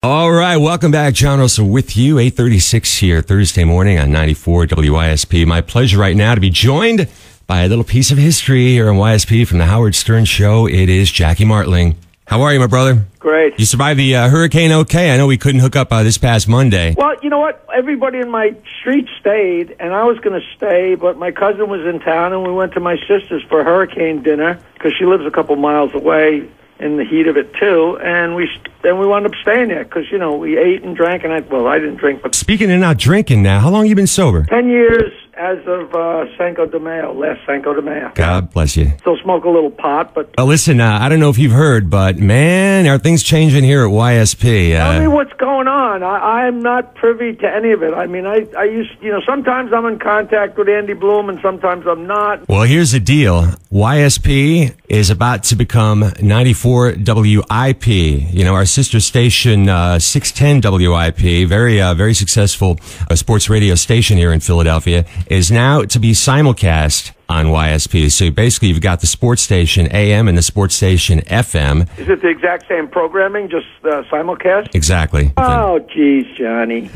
All right, welcome back. John Russell with you, 8:36 here, Thursday morning on 94 WYSP. My pleasure right now to be joined by a little piece of history here on YSP from the Howard Stern Show. It is Jackie Martling. How are you, my brother? Great. You survived the hurricane okay? I know we couldn't hook up this past Monday. Well, you know what? Everybody in my street stayed, and I was going to stay, but my cousin was in town, and we went to my sister's for hurricane dinner, because she lives a couple miles away in the heat of it, too, and we wound up staying there, because, you know, we ate and drank, and I didn't drink, but... Speaking of not drinking now, how long have you been sober? 10 years as of Cinco de Mayo, last Cinco de Mayo. God bless you. Still smoke a little pot, but... Well, listen, I don't know if you've heard, but, man, are things changing here at YSP. Tell me what's going on. I'm not privy to any of it. I mean, I used, you know, sometimes I'm in contact with Andy Bloom, and sometimes I'm not. Well, here's the deal. YSP is about to become 94 WIP. You know, our sister station, 610 WIP, very successful sports radio station here in Philadelphia, is now to be simulcast on YSP. So basically, you've got the sports station AM and the sports station FM. Is it the exact same programming, just simulcast? Exactly. Oh, geez, Johnny.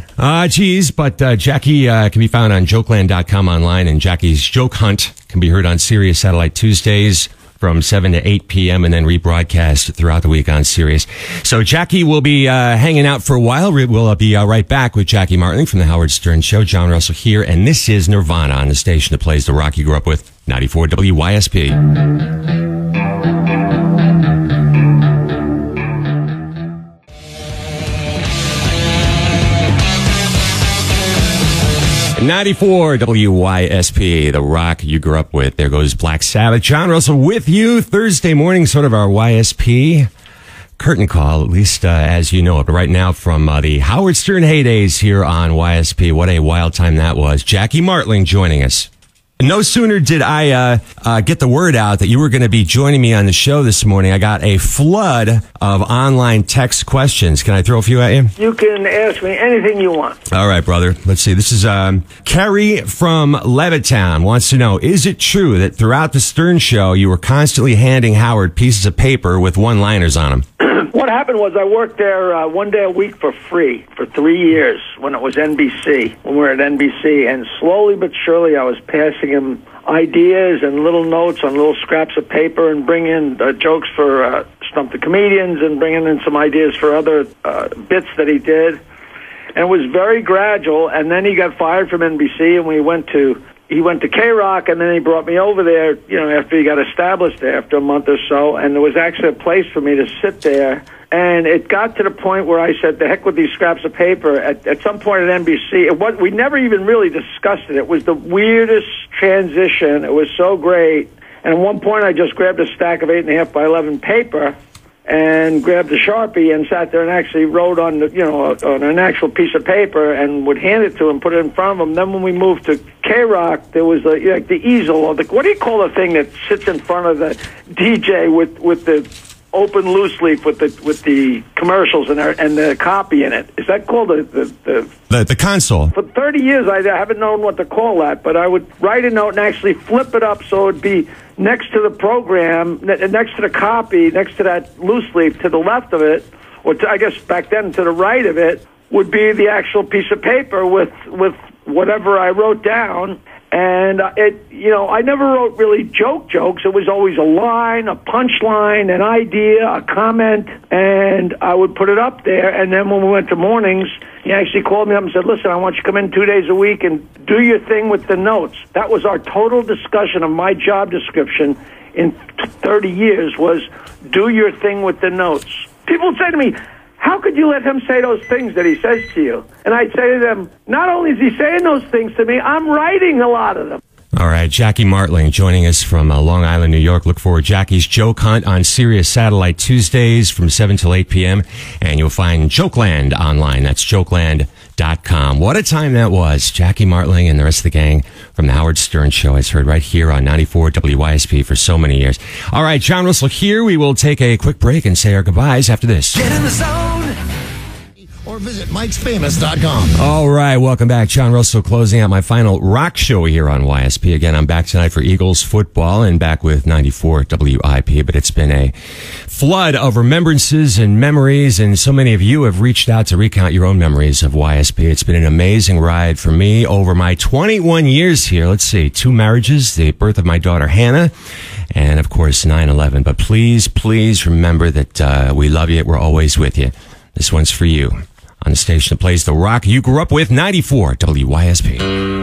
Geez, but Jackie can be found on jokeland.com online, and Jackie's Joke Hunt can be heard on Sirius Satellite Tuesdays from 7 to 8 p.m. and then rebroadcast throughout the week on Sirius. So Jackie will be hanging out for a while. We'll be right back with Jackie Martling from the Howard Stern Show. John Russell here, and this is Nirvana on the station that plays the rock you grew up with, 94 WYSP. 94 WYSP, the rock you grew up with. There goes Black Sabbath. John Russell with you Thursday morning, sort of our YSP curtain call, at least as you know it. But right now from the Howard Stern heydays here on YSP, what a wild time that was. Jackie Martling joining us. No sooner did I get the word out that you were going to be joining me on the show this morning, I got a flood of online text questions. Can I throw a few at you? You can ask me anything you want. All right, brother. Let's see. This is Carrie from Levittown wants to know, is it true that throughout the Stern Show you were constantly handing Howard pieces of paper with one-liners on them? What happened was I worked there one day a week for free for 3 years when it was NBC, when we were at NBC, and slowly but surely I was passing him ideas and little notes on little scraps of paper and bringing jokes for Stump the Comedians and bringing in some ideas for other bits that he did. And it was very gradual, and then he got fired from NBC, and he went to K-Rock, and then he brought me over there, you know, after he got established there after a month or so, and there was actually a place for me to sit there. And it got to the point where I said, the heck with these scraps of paper. At some point at NBC, we never even really discussed it. It was the weirdest transition. It was so great. And at one point, I just grabbed a stack of 8.5 by 11 paper and grabbed a Sharpie and sat there and actually wrote on on an actual piece of paper and would hand it to him, put it in front of him. Then when we moved to K-Rock, there was like the easel, or what do you call the thing that sits in front of the DJ with the open loose leaf with the commercials and the copy in it? Is that called the console? For 30 years, I haven't known what to call that, but I would write a note and actually flip it up so it would be next to the program, next to the copy, next to that loose leaf, to the left of it, or I guess back then to the right of it, would be the actual piece of paper with whatever I wrote down. And I never wrote really jokes. It was always a line, a punchline, an idea, a comment, and I would put it up there. And then when we went to mornings, he actually called me up and said, listen, I want you to come in 2 days a week and do your thing with the notes. That was our total discussion of my job description in 30 years, was do your thing with the notes. People would say to me, how could you let him say those things that he says to you? And I'd say to them, not only is he saying those things to me, I'm writing a lot of them. All right, Jackie Martling joining us from Long Island, New York. Look for Jackie's Joke Hunt on Sirius Satellite Tuesdays from 7 till 8 p.m. And you'll find Jokeland online. That's jokeland.com. What a time that was. Jackie Martling and the rest of the gang from the Howard Stern Show. It's heard right here on 94 WYSP for so many years. All right, John Russell here. We will take a quick break and say our goodbyes after this. Get in the zone. or visit mikesfamous.com. All right, welcome back. John Russell closing out my final rock show here on YSP. Again, I'm back tonight for Eagles football and back with 94 WIP, but it's been a flood of remembrances and memories, and so many of you have reached out to recount your own memories of YSP. It's been an amazing ride for me over my 21 years here. Let's see, 2 marriages, the birth of my daughter Hannah, and of course 9/11. But please, please remember that we love you. We're always with you. This one's for you on the station that plays the rock you grew up with, 94 WYSP.